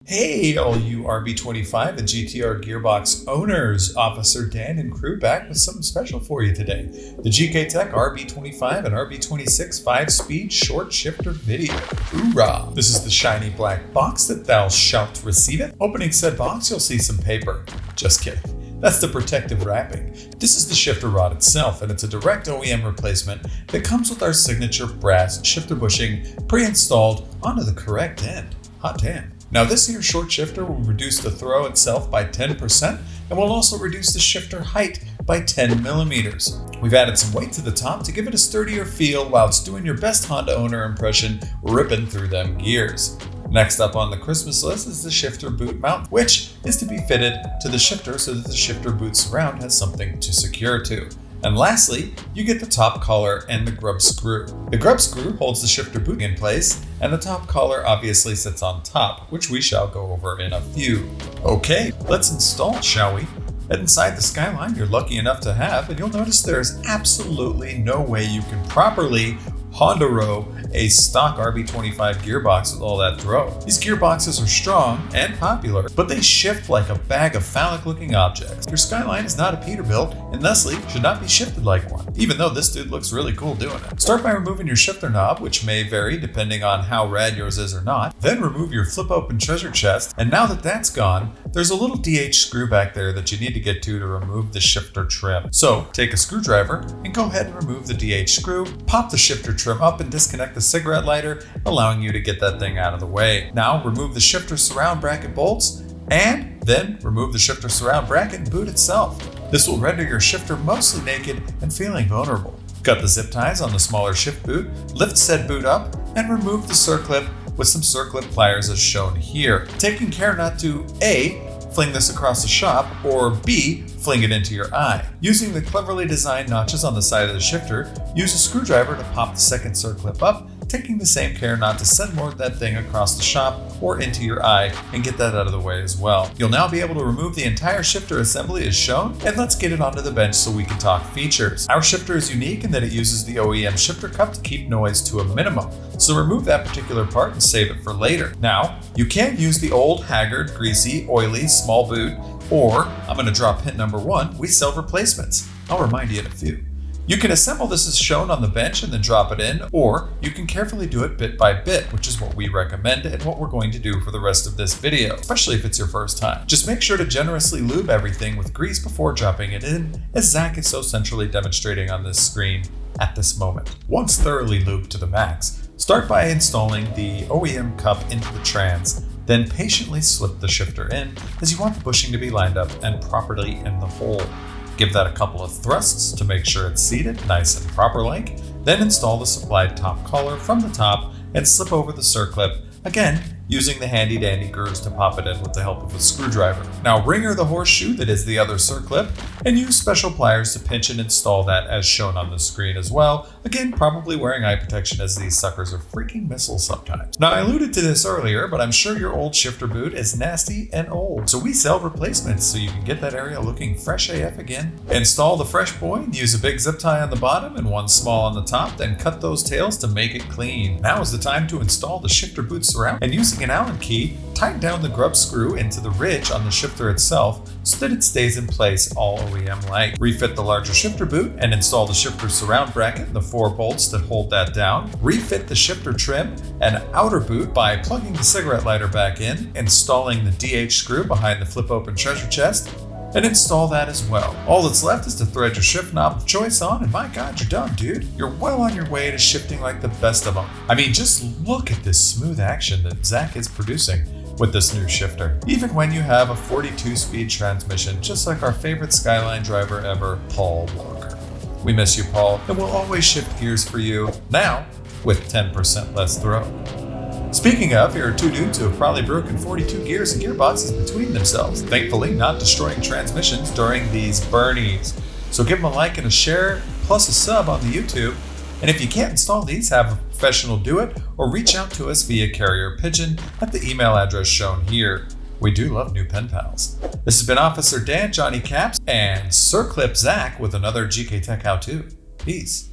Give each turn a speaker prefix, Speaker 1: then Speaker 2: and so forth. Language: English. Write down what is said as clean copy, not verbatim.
Speaker 1: Hey, all you RB25 and GTR gearbox owners, Officer Dan and crew back with something special for you today. The GKTECH RB25 and RB26 5-speed short shifter video. Hoorah! This is the shiny black box that thou shalt receive it. Opening said box, you'll see some paper. Just kidding. That's the protective wrapping. This is the shifter rod itself, and it's a direct OEM replacement that comes with our signature brass shifter bushing pre-installed onto the correct end. Hot damn. Now this here short shifter will reduce the throw itself by 10% and will also reduce the shifter height by 10 millimeters. We've added some weight to the top to give it a sturdier feel while it's doing your best Honda owner impression ripping through them gears. Next up on the Christmas list is the shifter boot mount, which is to be fitted to the shifter so that the shifter boot surround has something to secure to. And lastly, you get the top collar and the grub screw. The grub screw holds the shifter boot in place, and the top collar obviously sits on top, which we shall go over in a few. Okay, let's install it, shall we? Inside the Skyline you're lucky enough to have, and you'll notice there's absolutely no way you can properly Honda row a stock RB25 gearbox with all that throw. These gearboxes are strong and popular, but they shift like a bag of phallic looking objects. Your Skyline is not a Peterbilt and thusly should not be shifted like one, even though this dude looks really cool doing it. Start by removing your shifter knob, which may vary depending on how rad yours is or not. Then remove your flip open treasure chest, and now that that's gone, there's a little DH screw back there that you need to get to remove the shifter trim. So take a screwdriver and go ahead and remove the DH screw, pop the shifter trim up and disconnect the cigarette lighter, allowing you to get that thing out of the way. Now remove the shifter surround bracket bolts and then remove the shifter surround bracket and boot itself. This will render your shifter mostly naked and feeling vulnerable. Cut the zip ties on the smaller shift boot, lift said boot up, and remove the circlip with some circlip pliers as shown here. Taking care not to A, fling this across the shop, or B, fling it into your eye. Using the cleverly designed notches on the side of the shifter, use a screwdriver to pop the second circlip up, taking the same care not to send more of that thing across the shop or into your eye, and get that out of the way as well. You'll now be able to remove the entire shifter assembly as shown, and let's get it onto the bench so we can talk features. Our shifter is unique in that it uses the OEM shifter cup to keep noise to a minimum, so remove that particular part and save it for later. Now, you can use the old, haggard, greasy, oily, small boot, or, I'm going to drop hint number 1, we sell replacements. I'll remind you in a few. You can assemble this as shown on the bench and then drop it in, or you can carefully do it bit by bit, which is what we recommend and what we're going to do for the rest of this video, especially if it's your first time. Just make sure to generously lube everything with grease before dropping it in, as Zach is so centrally demonstrating on this screen at this moment. Once thoroughly lubed to the max, start by installing the OEM cup into the trans, then patiently slip the shifter in, as you want the bushing to be lined up and properly in the hole. Give that a couple of thrusts to make sure it's seated nice and proper like, then install the supplied top collar from the top and slip over the circlip, again using the handy dandy grooves to pop it in with the help of a screwdriver. Now wringer the horseshoe that is the other circlip and use special pliers to pinch and install that as shown on the screen as well, again probably wearing eye protection as these suckers are freaking missiles sometimes. Now I alluded to this earlier, but I'm sure your old shifter boot is nasty and old, so we sell replacements so you can get that area looking fresh AF again. Install the fresh boy and use a big zip tie on the bottom and one small on the top, then cut those tails to make it clean. Now is the time to install the shifter boot surround, and using an Allen key, tighten down the grub screw into the ridge on the shifter itself so that it stays in place all OEM-like. Refit the larger shifter boot and install the shifter surround bracket and the 4 bolts that hold that down. Refit the shifter trim and outer boot by plugging the cigarette lighter back in, installing the DH screw behind the flip open treasure chest, and install that as well. All that's left is to thread your shift knob of choice on, and my god, you're done, dude. You're well on your way to shifting like the best of them. I mean, just look at this smooth action that Zach is producing with this new shifter. Even when you have a 42-speed transmission, just like our favorite Skyline driver ever, Paul Walker. We miss you, Paul, and we'll always shift gears for you, now with 10% less throw. Speaking of, here are 2 dudes who have probably broken 42 gears and gearboxes between themselves, thankfully not destroying transmissions during these burnies. So give them a like and a share, plus a sub on the YouTube. And if you can't install these, have a professional do it, or reach out to us via carrier pigeon at the email address shown here. We do love new pen pals. This has been Officer Dan, Johnny Caps, and Sir Clip Zach with another GKTECH How To. Peace.